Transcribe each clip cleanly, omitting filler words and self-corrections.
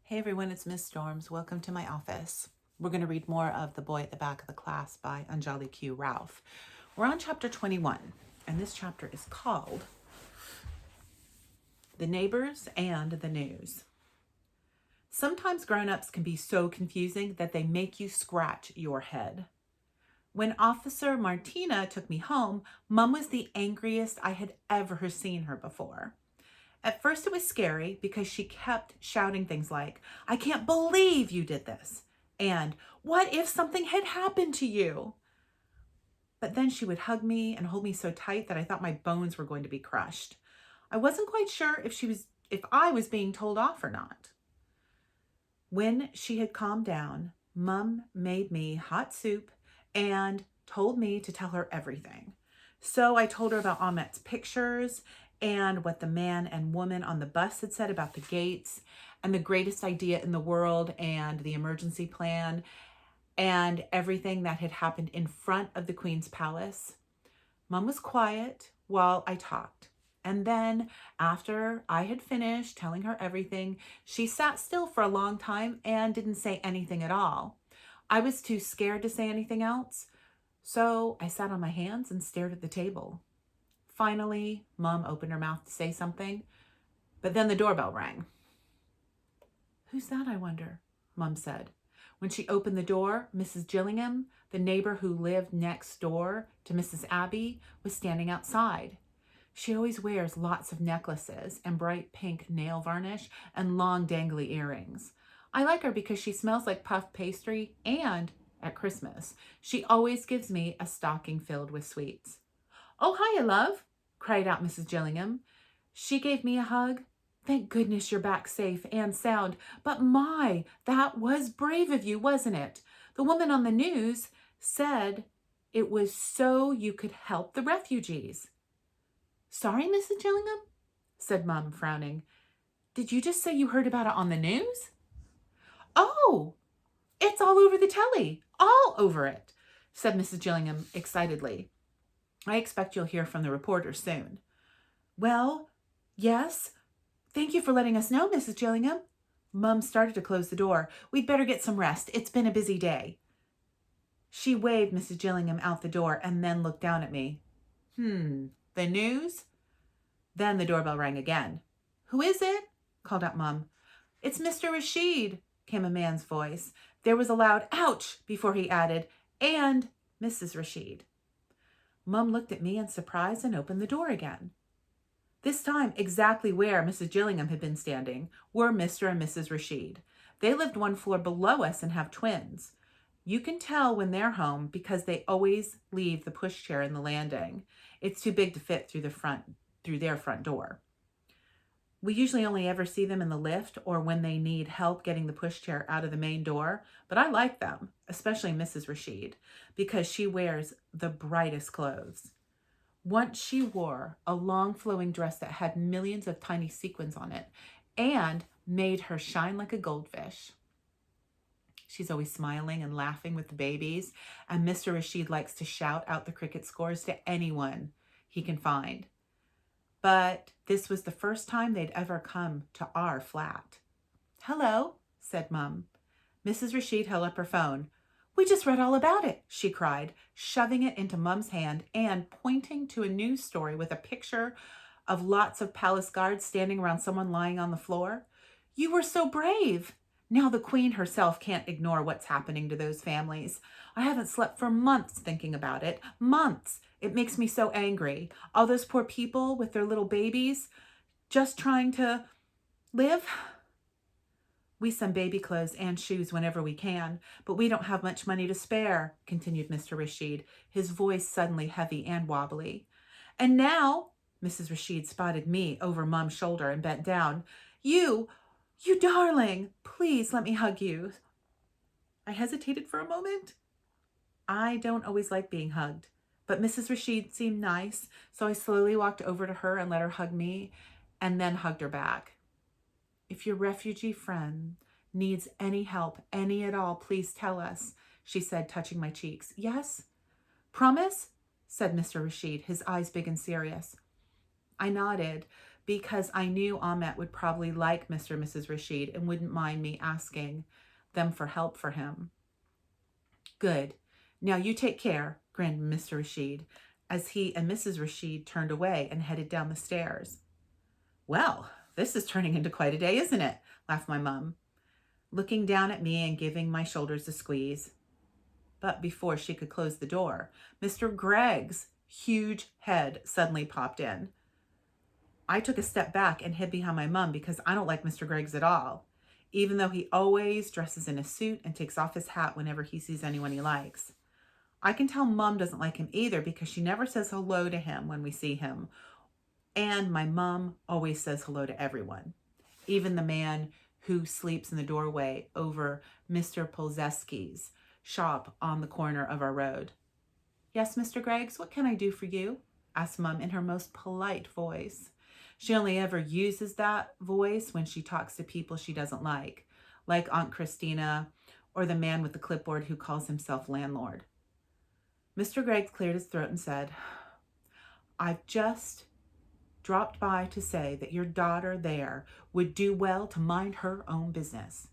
Hey everyone, it's Miss Storms. Welcome to my office. We're going to read more of The Boy at the Back of the Class by Onjali Q. Rauf. We're on chapter 21, and this chapter is called The Neighbors and the News. Sometimes grown-ups can be so confusing that they make you scratch your head. When Officer Martina took me home, Mom was the angriest I had ever seen her before. At first it was scary because she kept shouting things like, "I can't believe you did this," and "What if something had happened to you?" But then she would hug me and hold me so tight that I thought my bones were going to be crushed. I wasn't quite sure if I was being told off or not. When she had calmed down, Mum made me hot soup and told me to tell her everything. So I told her about Ahmet's pictures and what the man and woman on the bus had said about the gates and the greatest idea in the world and the emergency plan and everything that had happened in front of the Queen's palace. Mum was quiet while I talked. And then after I had finished telling her everything, she sat still for a long time and didn't say anything at all. I was too scared to say anything else, so I sat on my hands and stared at the table. Finally, Mom opened her mouth to say something, but then the doorbell rang. "Who's that, I wonder?" Mom said. When she opened the door, Mrs. Gillingham, the neighbor who lived next door to Mrs. Abbey, was standing outside. She always wears lots of necklaces and bright pink nail varnish and long dangly earrings. I like her because she smells like puff pastry, and at Christmas, she always gives me a stocking filled with sweets. "Oh, hiya, love," cried out Mrs. Gillingham. She gave me a hug. "Thank goodness you're back safe and sound. But my, that was brave of you, wasn't it? The woman on the news said it was so you could help the refugees." "Sorry, Mrs. Gillingham?" said Mum, frowning. "Did you just say you heard about it on the news?" "Oh, it's all over the telly, all over it," said Mrs. Gillingham excitedly. "I expect you'll hear from the reporters soon." "Well, yes. Thank you for letting us know, Mrs. Gillingham." Mum started to close the door. "We'd better get some rest. It's been a busy day." She waved Mrs. Gillingham out the door and then looked down at me. The news?" Then the doorbell rang again. "Who is it?" called out Mum. "It's Mr. Rashid," came a man's voice. There was a loud "ouch" before he added, "and Mrs. Rashid." Mum looked at me in surprise and opened the door again. This time, exactly where Mrs. Gillingham had been standing were Mr. and Mrs. Rashid. They lived one floor below us and have twins. You can tell when they're home because they always leave the pushchair in the landing. It's too big to fit through their front door. We usually only ever see them in the lift or when they need help getting the pushchair out of the main door, but I like them, especially Mrs. Rashid, because she wears the brightest clothes. Once she wore a long flowing dress that had millions of tiny sequins on it and made her shine like a goldfish. She's always smiling and laughing with the babies, and Mr. Rashid likes to shout out the cricket scores to anyone he can find. But this was the first time they'd ever come to our flat. "Hello," said Mum. Mrs. Rashid held up her phone. "We just read all about it," she cried, shoving it into Mum's hand and pointing to a news story with a picture of lots of palace guards standing around someone lying on the floor. "You were so brave. Now the Queen herself can't ignore what's happening to those families. I haven't slept for months thinking about it. Months. It makes me so angry. All those poor people with their little babies just trying to live. We send baby clothes and shoes whenever we can, but we don't have much money to spare," continued Mr. Rashid, his voice suddenly heavy and wobbly. "And now," Mrs. Rashid spotted me over Mum's shoulder and bent down. You darling, please let me hug you." I hesitated for a moment. I don't always like being hugged, but Mrs. Rashid seemed nice, so I slowly walked over to her and let her hug me, and then hugged her back. "If your refugee friend needs any help, any at all, please tell us," she said, touching my cheeks. "Yes?" "Promise?" said Mr. Rashid, his eyes big and serious. I nodded, because I knew Ahmet would probably like Mr. and Mrs. Rashid and wouldn't mind me asking them for help for him. Good. Now you take care, grinned Mr. Rashid, as he and Mrs. Rashid turned away and headed down the stairs. Well, this is turning into quite a day, isn't it? Laughed my mum, looking down at me and giving my shoulders a squeeze. But before she could close the door, Mr. Gregg's huge head suddenly popped in. I took a step back and hid behind my mum because I don't like Mr. Gregg's at all, even though he always dresses in a suit and takes off his hat whenever he sees anyone he likes. I can tell Mum doesn't like him either because she never says hello to him when we see him. And my mum always says hello to everyone, even the man who sleeps in the doorway over Mr. Polzeski's shop on the corner of our road. Yes, Mr. Greggs, what can I do for you? Asked Mum in her most polite voice. She only ever uses that voice when she talks to people she doesn't like Aunt Christina or the man with the clipboard who calls himself landlord. Mr. Gregg cleared his throat and said, I've just dropped by to say that your daughter there would do well to mind her own business.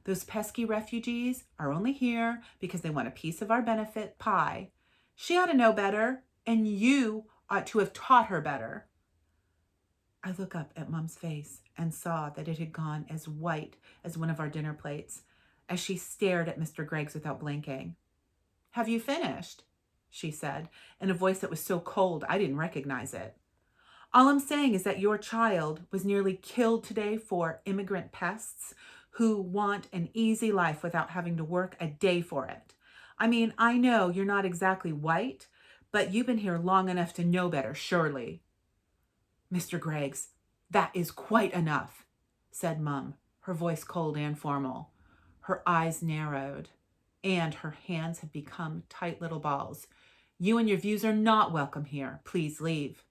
Those pesky refugees are only here because they want a piece of our benefit pie. She ought to know better, and you ought to have taught her better. I looked up at Mum's face and saw that it had gone as white as one of our dinner plates as she stared at Mr. Greggs without blinking. Have you finished? She said, in a voice that was so cold I didn't recognize it. All I'm saying is that your child was nearly killed today for immigrant pests who want an easy life without having to work a day for it. I mean, I know you're not exactly white, but you've been here long enough to know better, surely. Mr. Greggs, that is quite enough, said Mum, her voice cold and formal. Her eyes narrowed, and her hands had become tight little balls. You and your views are not welcome here. Please leave.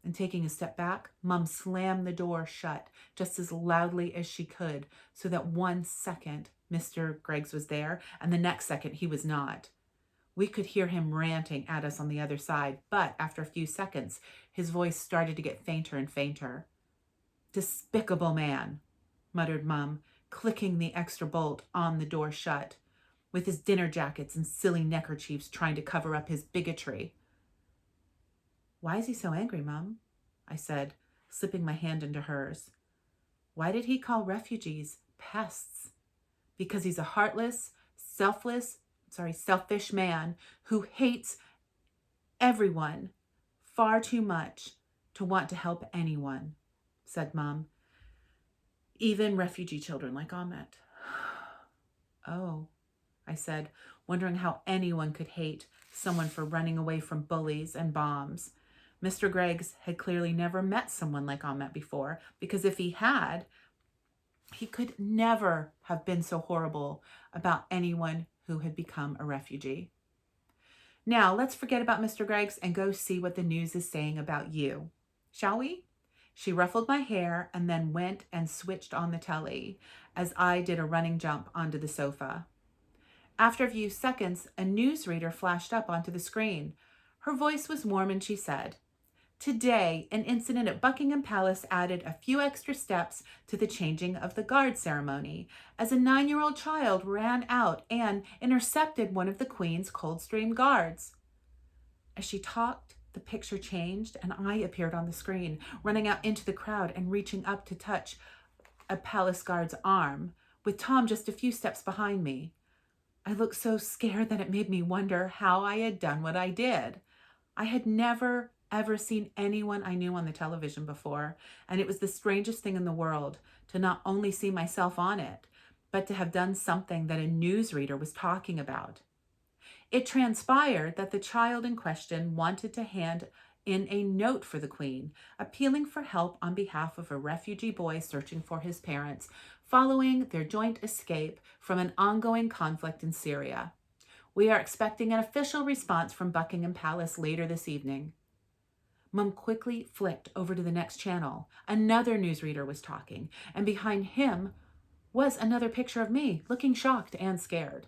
And taking a step back, Mum slammed the door shut just as loudly as she could so that 1 second Mr. Greggs was there and the next second he was not. We could hear him ranting at us on the other side, but after a few seconds, his voice started to get fainter and fainter. Despicable man, muttered Mum, clicking the extra bolt on the door shut, with his dinner jackets and silly neckerchiefs trying to cover up his bigotry. Why is he so angry, Mum? I said, slipping my hand into hers. Why did he call refugees pests? Because he's a heartless, selfish man who hates everyone far too much to want to help anyone, said Mum. Even refugee children like Ahmet. Oh, I said, wondering how anyone could hate someone for running away from bullies and bombs. Mr. Greggs had clearly never met someone like Ahmet before, because if he had, he could never have been so horrible about anyone who had become a refugee. Now, let's forget about Mr. Greggs and go see what the news is saying about you. Shall we? She ruffled my hair and then went and switched on the telly as I did a running jump onto the sofa. After a few seconds, a newsreader flashed up onto the screen. Her voice was warm and she said, Today, an incident at Buckingham Palace added a few extra steps to the changing of the guard ceremony, as a 9-year-old child ran out and intercepted one of the Queen's Coldstream guards. As she talked, the picture changed and I appeared on the screen, running out into the crowd and reaching up to touch a palace guard's arm, with Tom just a few steps behind me. I looked so scared that it made me wonder how I had done what I did. I had never ever seen anyone I knew on the television before, and it was the strangest thing in the world to not only see myself on it, but to have done something that a newsreader was talking about. It transpired that the child in question wanted to hand in a note for the Queen, appealing for help on behalf of a refugee boy searching for his parents following their joint escape from an ongoing conflict in Syria. We are expecting an official response from Buckingham Palace later this evening. Mum quickly flicked over to the next channel. Another newsreader was talking, and behind him was another picture of me, looking shocked and scared.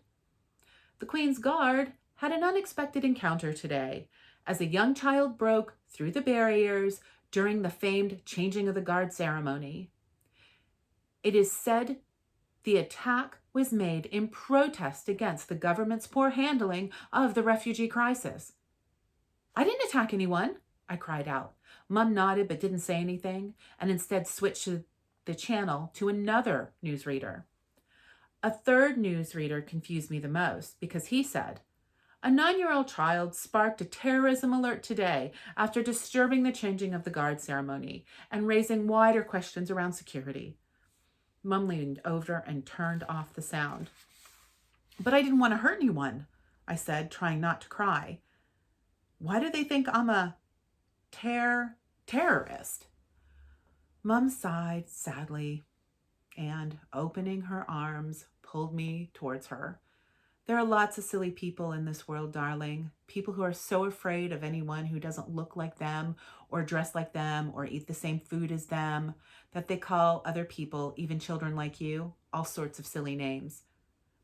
The Queen's Guard had an unexpected encounter today, as a young child broke through the barriers during the famed changing of the guard ceremony. It is said the attack was made in protest against the government's poor handling of the refugee crisis. I didn't attack anyone, I cried out. Mum nodded but didn't say anything, and instead switched the channel to another newsreader. A third newsreader confused me the most because he said, a 9-year-old child sparked a terrorism alert today after disturbing the changing of the guard ceremony and raising wider questions around security. Mum leaned over and turned off the sound. But I didn't want to hurt anyone, I said, trying not to cry. Why do they think I'm a terrorist? Mum sighed sadly and, opening her arms, pulled me towards her. There are lots of silly people in this world, darling. People who are so afraid of anyone who doesn't look like them or dress like them or eat the same food as them, that they call other people, even children like you, all sorts of silly names.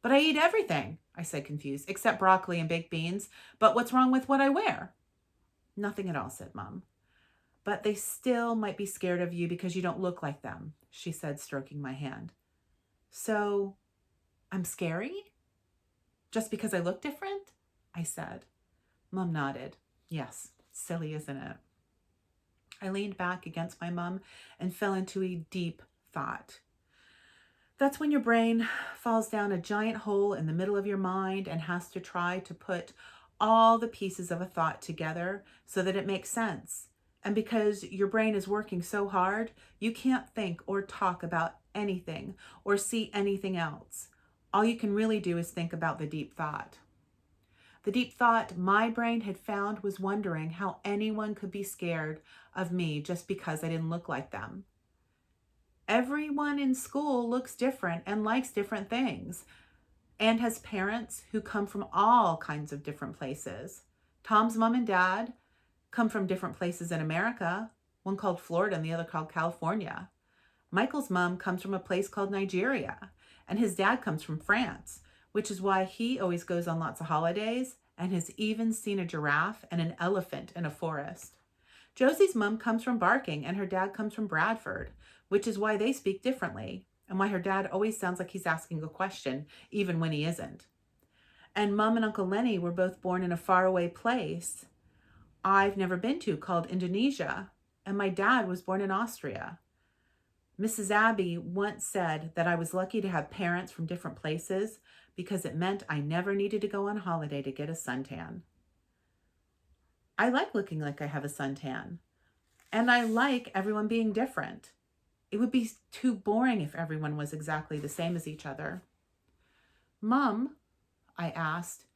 But I eat everything, I said confused, except broccoli and baked beans. But what's wrong with what I wear? Nothing at all, said Mum. But they still might be scared of you because you don't look like them, she said, stroking my hand. So, I'm scary? Just because I look different? I said. Mum nodded. Yes, silly, isn't it? I leaned back against my mum and fell into a deep thought. That's when your brain falls down a giant hole in the middle of your mind and has to try to put all the pieces of a thought together so that it makes sense. And because your brain is working so hard, you can't think or talk about anything or see anything else. All you can really do is think about the deep thought. The deep thought my brain had found was wondering how anyone could be scared of me just because I didn't look like them. Everyone in school looks different and likes different things and has parents who come from all kinds of different places. Tom's mom and dad come from different places in America, one called Florida and the other called California. Michael's mom comes from a place called Nigeria, and his dad comes from France, which is why he always goes on lots of holidays and has even seen a giraffe and an elephant in a forest. Josie's mom comes from Barking and her dad comes from Bradford, which is why they speak differently and why her dad always sounds like he's asking a question, even when he isn't. And Mom and Uncle Lenny were both born in a faraway place I've never been to called Indonesia, and my dad was born in Austria. Mrs. Abby once said that I was lucky to have parents from different places because it meant I never needed to go on holiday to get a suntan. I like looking like I have a suntan, and I like everyone being different. It would be too boring if everyone was exactly the same as each other. Mom, I asked,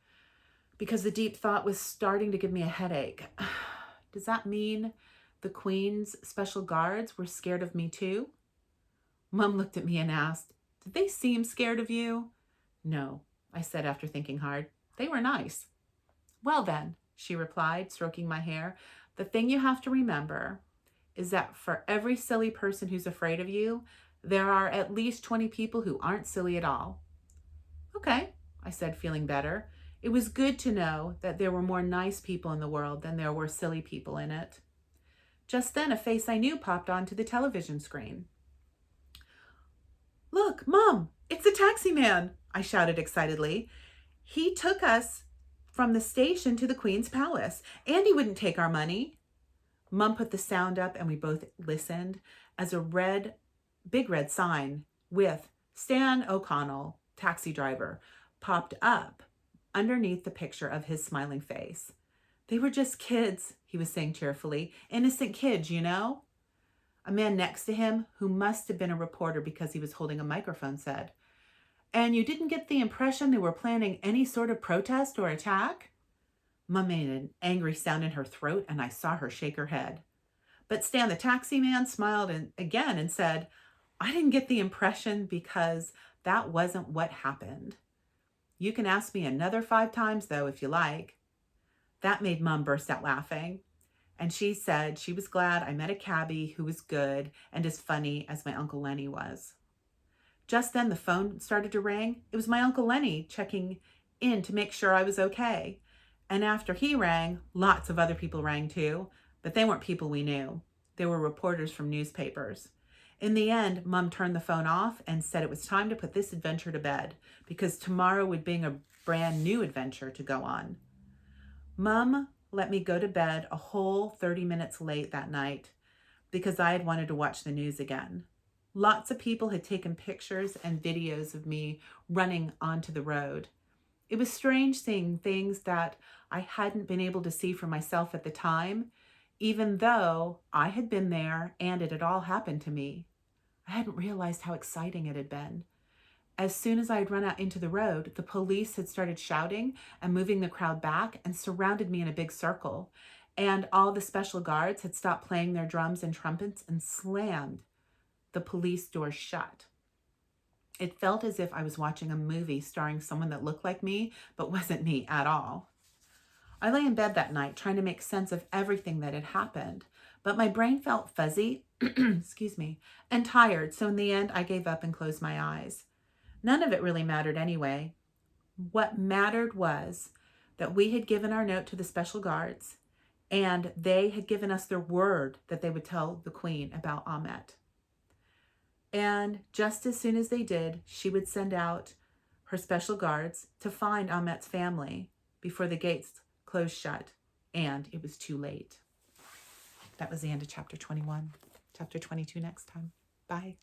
because the deep thought was starting to give me a headache. Does that mean the Queen's special guards were scared of me too? Mum looked at me and asked, did they seem scared of you? No, I said after thinking hard. They were nice. Well then, she replied, stroking my hair, the thing you have to remember is that for every silly person who's afraid of you, there are at least 20 people who aren't silly at all. Okay, I said, feeling better. It was good to know that there were more nice people in the world than there were silly people in it. Just then, a face I knew popped onto the television screen. Look, Mom, it's the taxi man, I shouted excitedly. He took us from the station to the Queen's Palace, and he wouldn't take our money. Mum put the sound up and we both listened as a big red sign with Stan O'Connell, taxi driver, popped up underneath the picture of his smiling face. They were just kids, he was saying cheerfully. Innocent kids, you know? A man next to him, who must have been a reporter because he was holding a microphone, said, and you didn't get the impression they were planning any sort of protest or attack? Mum made an angry sound in her throat, and I saw her shake her head. But Stan, the taxi man, smiled again and said, I didn't get the impression because that wasn't what happened. You can ask me another 5 times, though, if you like. That made Mum burst out laughing. And she said she was glad I met a cabbie who was good and as funny as my Uncle Lenny was. Just then the phone started to ring. It was my Uncle Lenny checking in to make sure I was okay. And after he rang, lots of other people rang too, but they weren't people we knew. There were reporters from newspapers. In the end, Mom turned the phone off and said it was time to put this adventure to bed because tomorrow would bring a brand new adventure to go on. Mom let me go to bed a whole 30 minutes late that night because I had wanted to watch the news again. Lots of people had taken pictures and videos of me running onto the road. It was strange seeing things that I hadn't been able to see for myself at the time, even though I had been there and it had all happened to me. I hadn't realized how exciting it had been. As soon as I had run out into the road, the police had started shouting and moving the crowd back and surrounded me in a big circle. And all the special guards had stopped playing their drums and trumpets and slammed the police doors shut. It felt as if I was watching a movie starring someone that looked like me, but wasn't me at all. I lay in bed that night trying to make sense of everything that had happened, but my brain felt fuzzy, excuse me, and tired, so in the end I gave up and closed my eyes. None of it really mattered anyway. What mattered was that we had given our note to the special guards, and they had given us their word that they would tell the Queen about Ahmet. And just as soon as they did, she would send out her special guards to find Ahmet's family before the gates closed shut, and it was too late. That was the end of chapter 21. Chapter 22 next time. Bye.